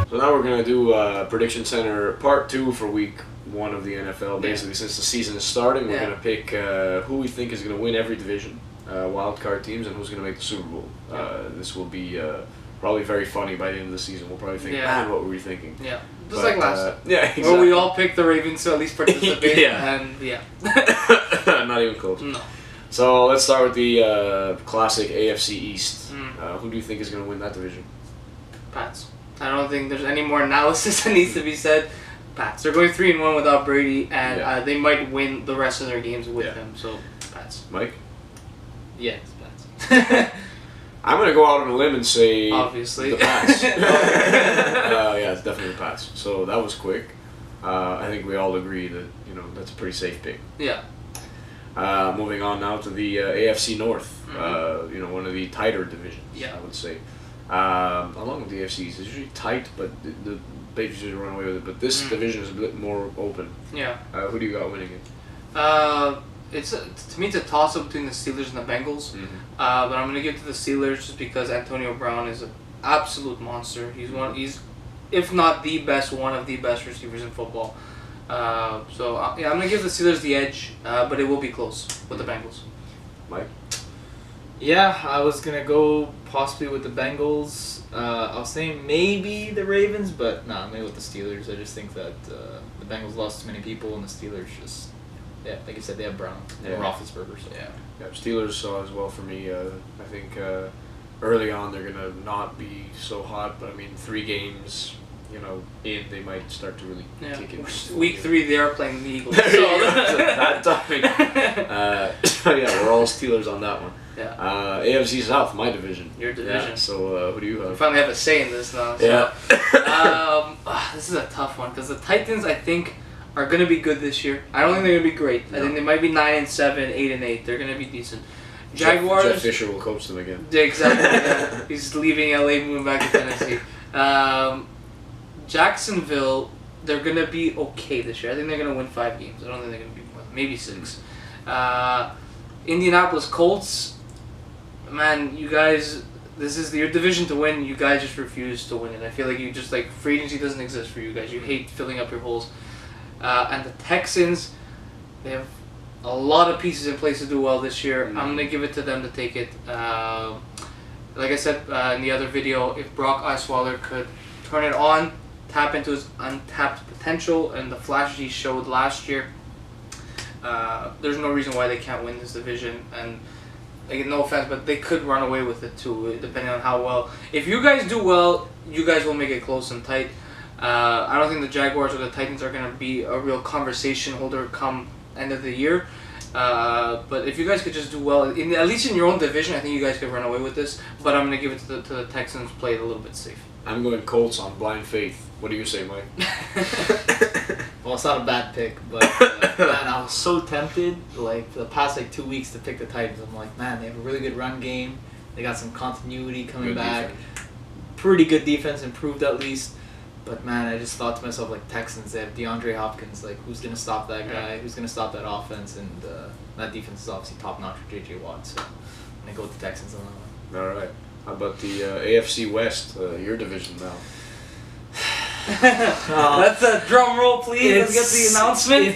So now we're gonna do Prediction Center Part 2 for Week 1 of the NFL. Basically, since the season is starting, we're gonna pick who we think is gonna win every division, wild card teams, and who's gonna make the Super Bowl. This will be probably very funny by the end of the season. We'll probably think, man, what were we thinking? Yeah, just like last time. Yeah, exactly. Where we all picked the Ravens to at least participate. Not even close. No. So let's start with the classic AFC East. Who do you think is gonna win that division? Pats. I don't think there's any more analysis that needs to be said. Pats. They're going 3-1 without Brady, and they might win the rest of their games with him. So, Pats. Mike? Yeah, it's Pats. I'm going to go out on a limb and say obviously the Pats. Yeah, it's definitely the Pats. So that was quick. I think we all agree that that's a pretty safe pick. Yeah. Moving on now to the AFC North. One of the tighter divisions. Yeah. I would say. Along with the AFC East, it's usually tight, but the Patriots usually run away with it. But this division is a bit more open. Yeah. Who do you got winning it? To me, it's a toss-up between the Steelers and the Bengals. But I'm gonna give it to the Steelers just because Antonio Brown is an absolute monster. He's if not the best, one of the best receivers in football. I'm gonna give the Steelers the edge, but it will be close with the Bengals. Mike? Yeah, I was going to go possibly with the Bengals. I was saying maybe the Ravens, but maybe with the Steelers. I just think that the Bengals lost too many people, and the Steelers just, like you said, they have Brown and Roethlisberger. So. Yeah, Steelers as well for me. I think early on they're going to not be so hot, but I mean 3 games, they might start to really kick it. Week 3 they are playing the Eagles. There you go. That topic. We're all Steelers on that one. Yeah. AFC South, my division. Your division. Yeah, so who do you have? We finally have a say in this now. So. Yeah. This is a tough one because the Titans, I think, are going to be good this year. I don't think they're going to be great. No. I think they might be 9-7, 8-8. They're going to be decent. Jaguars. Jeff Fisher will coach them again. Yeah, exactly. Yeah. He's leaving LA, moving back to Tennessee. Jacksonville, they're going to be okay this year. I think they're going to win 5 games. I don't think they're going to be more, maybe 6. Indianapolis Colts. Man, you guys, this is your division to win. You guys just refuse to win it. I feel like you just free agency doesn't exist for you guys. You hate filling up your holes. And the Texans, they have a lot of pieces in place to do well this year. I'm gonna give it to them to take it. Like I said in the other video, if Brock Osweiler could turn it on, tap into his untapped potential and the flashes he showed last year, there's no reason why they can't win this division. And no offense, but they could run away with it too, depending on how well. If you guys do well, you guys will make it close and tight. I don't think the Jaguars or the Titans are going to be a real conversation holder come end of the year. But if you guys could just do well, at least in your own division, I think you guys could run away with this. But I'm going to give it to the Texans, play it a little bit safe. I'm going Colts on blind faith. What do you say, Mike? Well, it's not a bad pick, but man, I was so tempted, for the past 2 weeks to pick the Titans. I'm like, man, they have a really good run game. They got some continuity coming back. Defense. Pretty good defense, improved at least. But man, I just thought to myself, Texans, they have DeAndre Hopkins. Who's gonna stop that guy? Who's gonna stop that offense? And that defense is obviously top notch for JJ Watt. So I'm gonna go with the Texans on that one. All right. How about the AFC West, your division now? That's a drum roll, please. Let's get the announcement.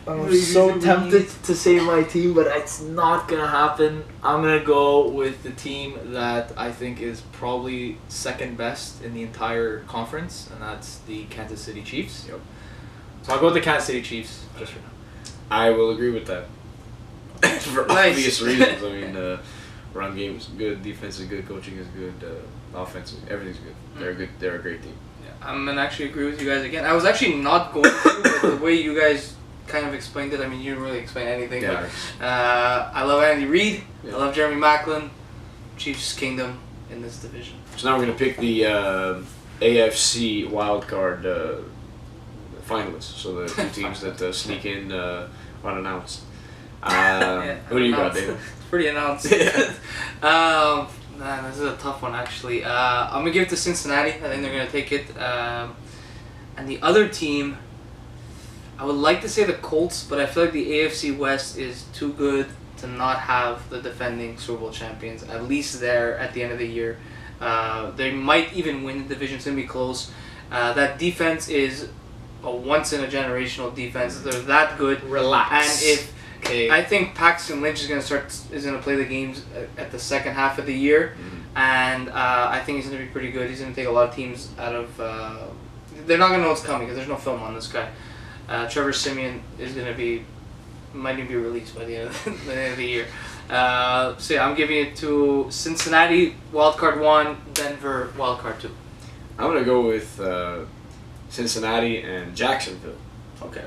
I'm so tempted to say my team, but it's not gonna happen. I'm gonna go with the team that I think is probably second best in the entire conference, and that's the Kansas City Chiefs. Yep. So I'll go with the Kansas City Chiefs just for now. I will agree with that. For obvious reasons. I mean, run game is good, defense is good, coaching is good, offense, everything's good. They're good. They're a great team. Yeah, I'm gonna actually agree with you guys again. I was actually not going to, but the way you guys kind of explained it. I mean, you didn't really explain anything. Yeah. But, I love Andy Reid. Yeah. I love Jeremy Maclin. Chiefs Kingdom in this division. So now we're going to pick the AFC wildcard finalists. So the 2 teams that sneak in unannounced. What do you got, David? It's pretty announced. Man, this is a tough one, actually. I'm going to give it to Cincinnati. I think they're going to take it. And the other team, I would like to say the Colts, but I feel like the AFC West is too good to not have the defending Super Bowl champions at least there at the end of the year. They might even win the division. It's going to be close. That defense is a once-in-a-generational defense. They're that good. Relax. And if I think Paxton Lynch is going to play the games at the second half of the year, and I think he's going to be pretty good. He's going to take a lot of teams out of. They're not going to know what's coming because there's no film on this guy. Trevor Siemian is going to might even be released by the end of the year. So yeah, I'm giving it to Cincinnati wildcard 1, Denver wildcard 2. I'm gonna go with Cincinnati and Jacksonville. Okay.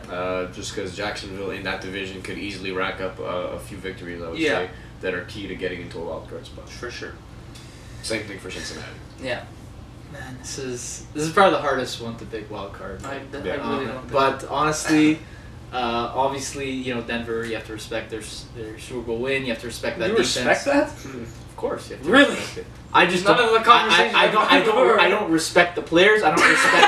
Just because Jacksonville in that division could easily rack up a few victories, I would say, that are key to getting into a wild card spot. For sure. Same thing for Cincinnati. Yeah. Man, this is probably the hardest one to pick wild card. I really don't. But honestly, obviously, Denver, you have to respect their Super Bowl win. You have to respect that defense. Respect that? Of course, you have to Really? respect it. I just None of the conversation. I don't respect the players. I don't respect.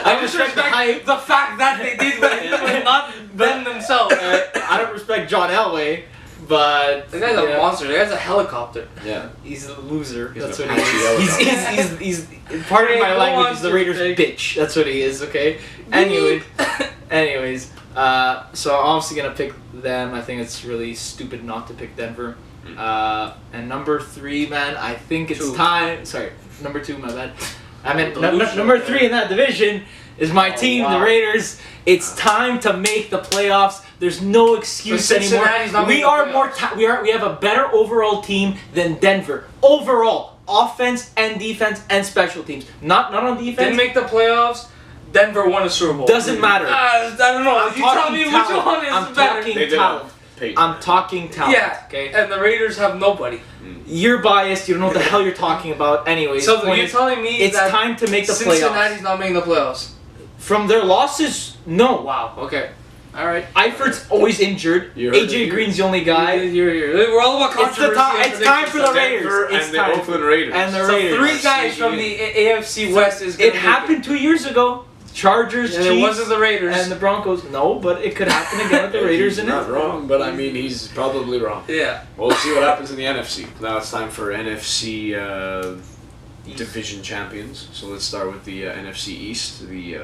I don't respect the hype. The fact that they did win, not them themselves. I don't respect John Elway, but The guy's a monster. The guy's a helicopter. Yeah. he's a loser. He's That's an what he is. Apache He's pardon my Go language. on, He's the Raiders Jake. bitch. That's what he is. Okay. Anyways, so I'm obviously gonna pick them. I think it's really stupid not to pick Denver. And number 3, man, I think it's time. Sorry, number 2, my bad. I meant number 3 in that division is my team, the Raiders. It's time to make the playoffs. There's no excuse anymore. We have a better overall team than Denver. Overall, offense and defense and special teams. Not on defense. Didn't make the playoffs. Denver won a Super Bowl. Doesn't matter. I don't know. You tell me which one is I'm better. talking talent. I'm talking talent. Yeah. Okay. And the Raiders have nobody. You're biased. You don't know what the hell you're talking about. Anyways, So you're telling me it's that time to make the Cincinnati's playoffs. not making the playoffs? From their losses, no. Wow. Okay. All right. Eifert always injured. You heard it AJ here. Green's the only guy. We're all about controversy. It's time for the Denver Raiders. It's and the time. Oakland Raiders. And the So Raiders. 3 guys from the AFC West is going It happened 2 years ago. Chargers, And Chiefs, it wasn't the Raiders. and the Broncos. No, but it could happen again with the Raiders He's in not it. wrong, but I mean, he's probably wrong. Yeah. We'll see what happens in the NFC. Now it's time for NFC division champions. So let's start with the NFC East, the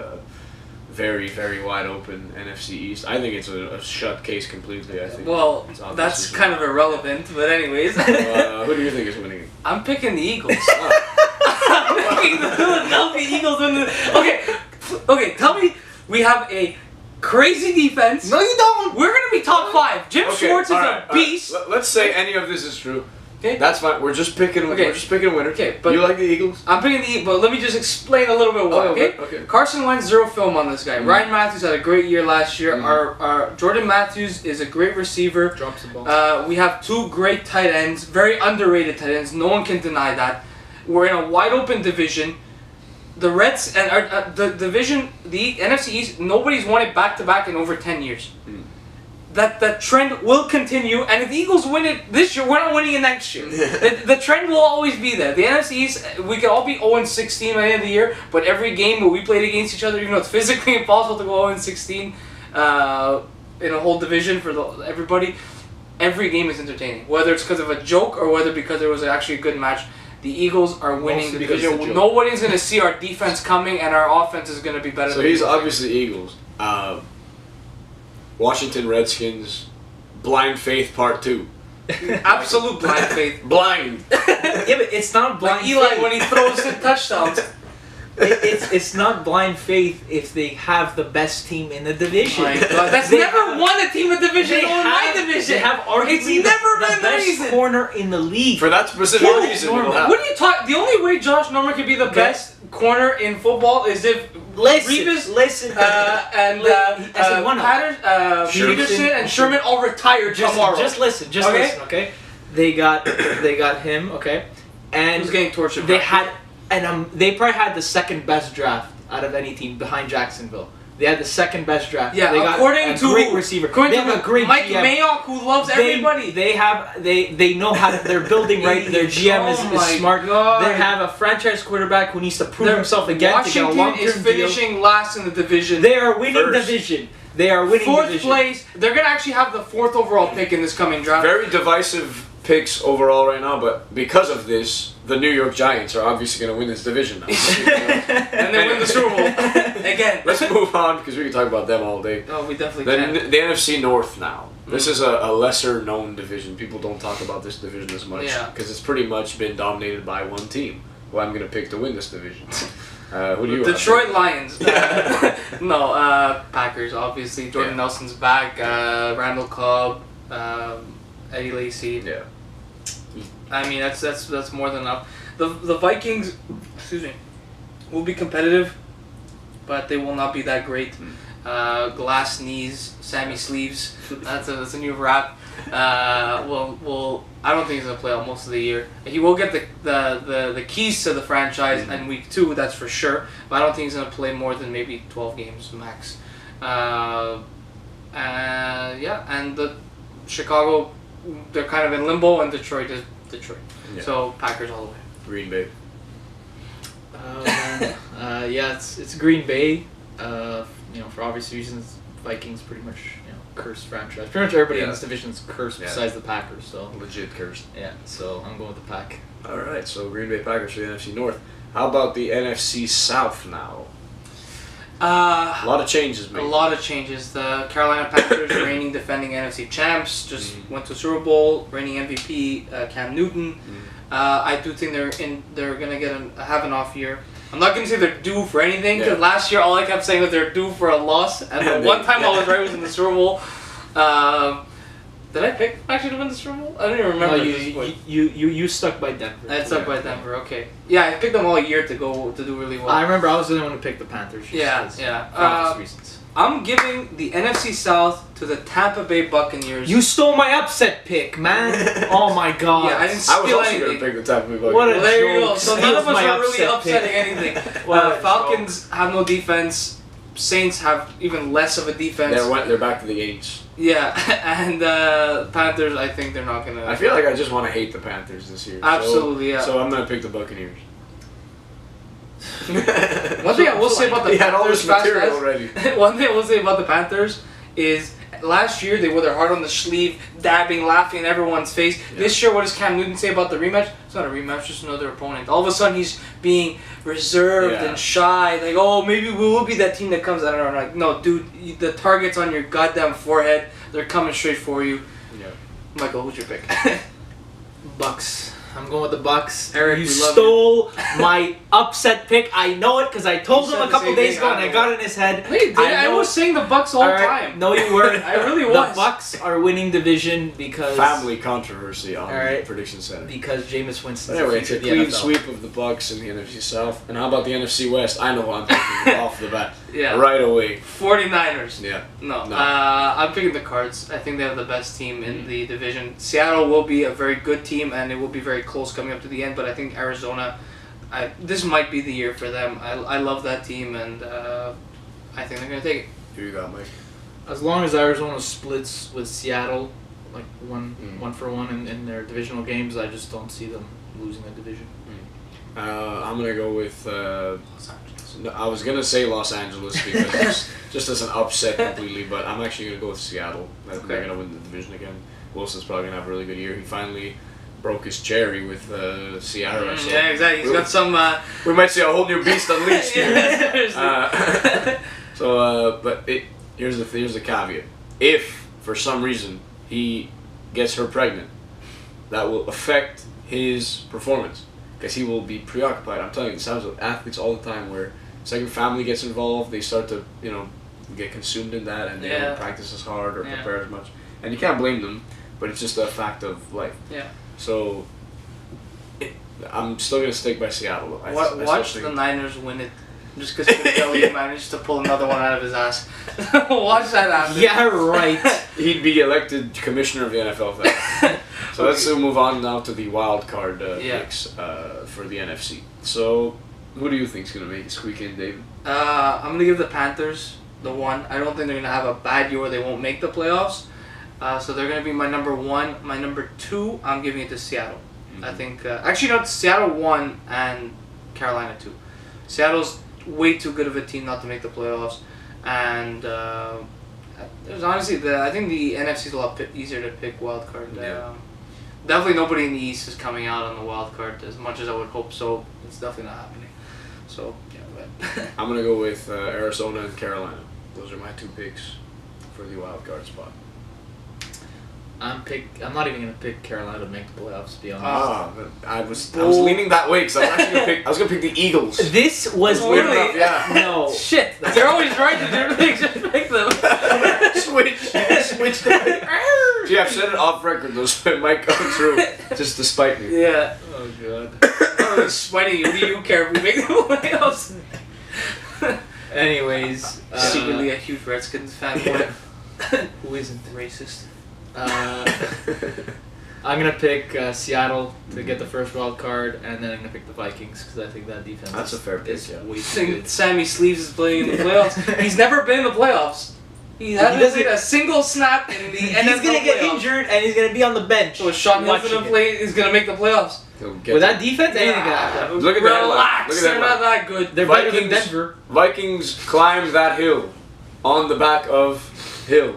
very, very wide open NFC East. I think it's a shut case completely. I think. Well, It's obvious that's as kind of irrelevant, but anyways. Who do you think is winning it? I'm picking the Eagles. I'm picking the Philadelphia Eagles. Okay, tell me we have a crazy defense. No, you don't. We're going to be top 5. Jim Schwartz is a beast. Let's say any of this is true. Okay. That's fine. We're just picking. Okay. We're just picking a winner. Okay, but you like the Eagles? I'm picking the Eagles, but let me just explain a little bit why, Okay. Carson Wentz, 0 film on this guy. Ryan Matthews had a great year last year. Our Jordan Matthews is a great receiver. Drops the ball. We have 2 great tight ends, very underrated tight ends. No one can deny that. We're in a wide open division. The Reds and the division, the NFC East, nobody's won it back to back in over 10 years. That trend will continue, and if the Eagles win it this year, we're not winning it next year. the trend will always be there. The NFC East, we can all be 0-16 by the end of the year, but every game where we played against each other, even though it's physically impossible to go 0-16 in a whole division for everybody, every game is entertaining. Whether it's because of a joke or whether because there was actually a good match. The Eagles are winning the division. Nobody's going to see our defense coming, and our offense is going to be better. So he's obviously Eagles. Washington Redskins, Blind Faith Part 2. Absolute blind faith. Blind. Yeah, but it's not blind Like Eli faith. when he throws the touchdowns. It's not blind faith if they have the best team in the division. My God, that's never won a team of division in my division. They have arguably never the been best reason. corner in the league. For that specific reason, it'll happen. What are you talking? The only way Josh Norman could be the best corner in football is if Revis, listen, and Peterson and Sherman all retired tomorrow. Just listen, okay? They got him, okay? And who's getting tortured? They had, and they probably had the second best draft out of any team behind Jacksonville. They had the second best draft. Yeah, they got according a to great receiver. According they to have a great Mike GM. Mayock, who loves everybody. They know how to. They're building right. Their GM is smart. God. They have a franchise quarterback who needs to prove himself again Washington to get a long-term is finishing last in the division. They are winning First. division. They are winning Fourth division. place. They're gonna actually have the 4th overall pick in this coming draft. Very divisive picks overall right now, but because of this, the New York Giants are obviously going to win this division now. And they win the Super Bowl again. Let's move on because we can talk about them all day. Oh, we definitely The, can. the NFC North now. This is a lesser known division. People don't talk about this division as much because it's pretty much been dominated by one team. Well, I'm going to pick to win this division. Who do you have? Detroit Lions. No, Packers, obviously. Jordan Nelson's back. Randall Cobb, Eddie Lacy. Yeah. I mean, that's more than enough. The Vikings, excuse me, will be competitive, but they will not be that great. Glass knees, Sammy sleeves. That's a new rap. Well, I don't think he's gonna play out most of the year. He will get the keys to the franchise in week 2, that's for sure. But I don't think he's gonna play more than maybe 12 games max. And the Chicago, they're kind of in limbo, and Detroit is Detroit. Yeah. So Packers all the way. Green Bay. It's Green Bay. For obvious reasons, Vikings pretty much cursed franchise. Pretty much everybody in this division is cursed besides the Packers. So Legit cursed. yeah, so I'm going with the Pack. All right, so Green Bay Packers for the NFC North. How about the NFC South now? A lot of changes, mate. A lot of changes. The Carolina Panthers, reigning defending NFC champs, just went to Super Bowl. Reigning MVP Cam Newton. I do think they're gonna have an off year. I'm not gonna say they're due for anything because last year all I kept saying was they're due for a loss, and the one time I was right was in the Super Bowl. Did I pick actually to win the Super Bowl? I don't even remember. No, you stuck by Denver. I stuck by Denver. Okay. Yeah, I picked them all year to do really well. I remember I was the only one to pick the Panthers. For obvious reasons. I'm giving the NFC South to the Tampa Bay Buccaneers. You stole my upset pick, man. Oh my god. Yeah, I didn't I was steal also anything. going to pick the Tampa Bay Buccaneers. What a Well, there you go. joke. So none of us My are really upset upsetting pick. anything. What a Falcons have no defense. Saints have even less of a defense. They're back to the Aints. Yeah, and Panthers, I think they're not going to... I feel like I just want to hate the Panthers this year. Absolutely, yeah. So I'm going to pick the Buccaneers. One thing I will say about the He had all Panthers, this material already. one thing I will say about the Panthers is last year they wore their heart on the sleeve, dabbing, laughing in everyone's face. Yeah. This year, what does Cam Newton say about the rematch? It's not a rematch, just another opponent. All of a sudden, he's being reserved and shy. Like, oh, maybe we will be that team that comes. I don't know. Like, no, dude, the target's on your goddamn forehead. They're coming straight for you. Yeah. Michael, who's your pick? Bucks. I'm going with the Bucks. Eric, you we love stole my upset pick. I know it because I told You him said a the couple same days thing, ago and I I know. got it in his head. Wait, I was saying the Bucks all the time. No, you weren't. I really The was. Bucks are winning division because Family controversy on the prediction center. because Jameis Winston. Anyway, it's a clean sweep of the Bucks in the NFC South. And how about the NFC West? I know who I'm picking off the bat. Yeah. Right away. 49ers. Yeah. No. No. I'm picking the Cards. I think they have the best team in the division. Seattle will be a very good team, and it will be very close coming up to the end, but I think Arizona, this might be the year for them. I love that team, and I think they're going to take it. Who you got, Mike? As long as Arizona splits with Seattle, like one for one in their divisional games, I just don't see them losing the division. I'm going to go with... Los Angeles. No, I was going to say Los Angeles because just as an upset completely, but I'm actually going to go with Seattle. They're going to win the division again. Wilson's probably going to have a really good year. He finally broke his cherry with Sierra. So Yeah, exactly. He's got some... we might see a whole new beast unleashed here. Yeah, seriously. Here's the caveat. If, for some reason, he gets her pregnant, that will affect his performance. Because he will be preoccupied. I'm telling you, this happens with athletes all the time where second family gets involved, they start to, get consumed in that and they don't practice as hard or prepare as much. And you can't blame them, but it's just a fact of life. Yeah. So, I'm still going to stick by Seattle. Watch the Niners win it. Just because Kelly managed to pull another one out of his ass. Watch that happen. Yeah, right. He'd be elected commissioner of the NFL for that. So let's move on now to the wild card picks for the NFC. So, who do you think is going to make it squeak in, David? I'm going to give the Panthers the one. I don't think they're going to have a bad year where they won't make the playoffs. So they're going to be my number one. My number two, I'm giving it to Seattle. Mm-hmm. I think, actually, no, Seattle 1 and Carolina 2. Seattle's way too good of a team not to make the playoffs. And There's honestly I think the NFC is a lot easier to pick wild card. Yeah. Definitely nobody in the East is coming out on the wild card as much as I would hope. So it's definitely not happening. So yeah, but I'm gonna go with Arizona and Carolina. Those are my 2 picks for the wild card spot. I'm not even gonna pick Carolina to make the playoffs. To be honest. I was leaning that way because I was gonna pick the Eagles. This was Oh, literally really? Yeah. no shit. They're always right to do things. Just pick them. Switch. Yeah, I've said it off record. Those might come true just to spite me. Yeah. Oh god. I'm sweating. What do you care if we make the playoffs? Anyways, Secretly a huge Redskins fan. Yeah. who isn't? Racist. I'm gonna pick Seattle to get the first wild card, and then I'm gonna pick the Vikings because I think that defense. That's a fair pick, is yeah. way too Think good. Sammy Sleeves is playing in the playoffs. He's never been in the playoffs. He hasn't doesn't- played a single snap in the NFL He's gonna get playoffs. injured, and he's gonna be on the bench. So Sean watching Hilton it. play is gonna make the playoffs. With With that defense, anything can happen. Look at that line. Relax, Look at that they're line. not that good. They're better than Vikings- Denver. Vikings climb that hill on the back of hill.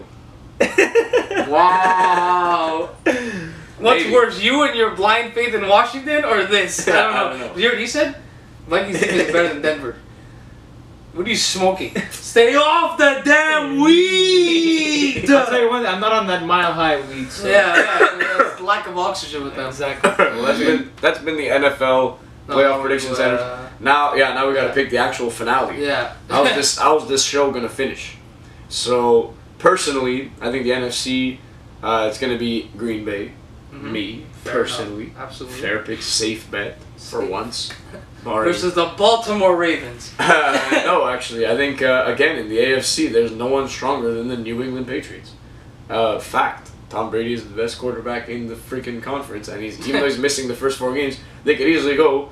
Wow. What's Maybe. worse, you and your blind faith in Washington, or this? I don't know. You heard what he said? Vikings team is better than Denver. What are you smoking? Stay off the damn weed! I'll tell you one thing, I'm not on that mile high weed. So. Yeah, lack of oxygen with them. Exactly. Well, that's been the NFL playoff prediction center. Now we gotta pick the actual finale. Yeah. How's this show gonna finish? So personally, I think the NFC, it's gonna be Green Bay. Mhm. Me Fair personally, enough. Absolutely. fair pick, safe bet for Safe. once. Barring. Versus the Baltimore Ravens. No, actually, I think again in the AFC, there's no one stronger than the New England Patriots. Fact: Tom Brady is the best quarterback in the freaking conference, and even though he's missing the first 4 games, they could easily go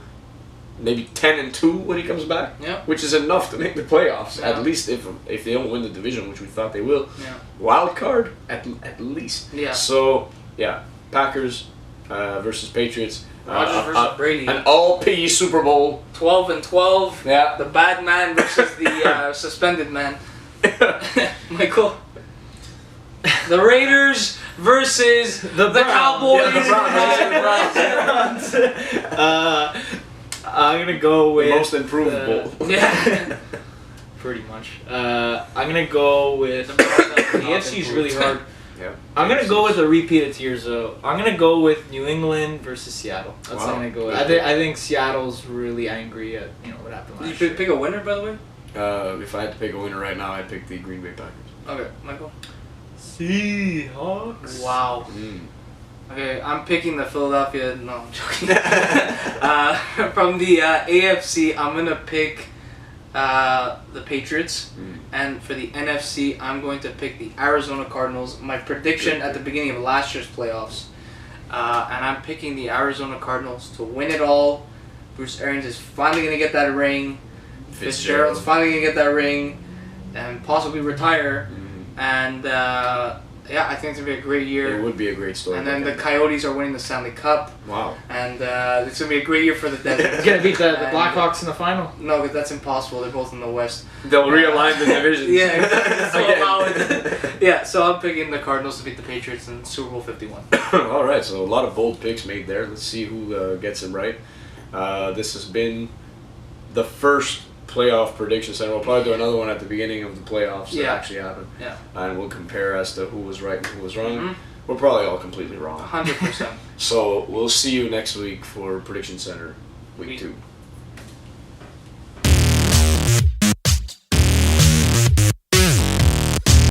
maybe 10-2 when he comes back, Yeah. which is enough to make the playoffs. Yeah. At least if they don't win the division, which we thought they will. Yeah. Wild card at least. Yeah. So yeah, Packers versus Patriots. Rodgers versus Brady. An all-P Super Bowl. 12-12. Yeah. The bad man versus the suspended man. Michael. The Raiders versus the Cowboys. Yeah, the Browns. I'm gonna go with The most improved bowl. Yeah. pretty much. I'm gonna go with the AFC is really hard. Yeah. I'm gonna go with a repeat of tiers though. I'm gonna go with New England versus Seattle. That's what Wow. I'm gonna go with. Good. I think Seattle's really angry at what happened You last should year. pick a winner, by the way. If I had to pick a winner right now, I'd pick the Green Bay Packers. Okay, Michael. Seahawks. Wow. Mm. Okay, I'm picking the Philadelphia. No, I'm joking. From the AFC, I'm gonna pick the Patriots, and for the NFC, I'm going to pick the Arizona Cardinals. My prediction at the beginning of last year's playoffs, and I'm picking the Arizona Cardinals to win it all. Bruce Arians is finally gonna get that ring. Fitzgerald's finally gonna get that ring, and possibly retire. And yeah, I think it's gonna be a great year. It would be a great story. And then the Coyotes are winning the Stanley Cup. Wow. And it's going to be a great year for the Devils. It's gonna beat the And- Blackhawks in the final. No, because that's impossible. They're both in the West. They'll realign the divisions. Yeah, exactly. So Again. allow it. Yeah, so I'm picking the Cardinals to beat the Patriots in Super Bowl 51. All right, so a lot of bold picks made there. Let's see who gets it right. This has been the first playoff prediction center. We'll probably do another one at the beginning of the playoffs that Yeah. actually happened. Yeah. And we'll compare as to who was right and who was wrong. Mhm. We're probably all completely wrong. 100%. So we'll see you next week for Prediction Center Week 2.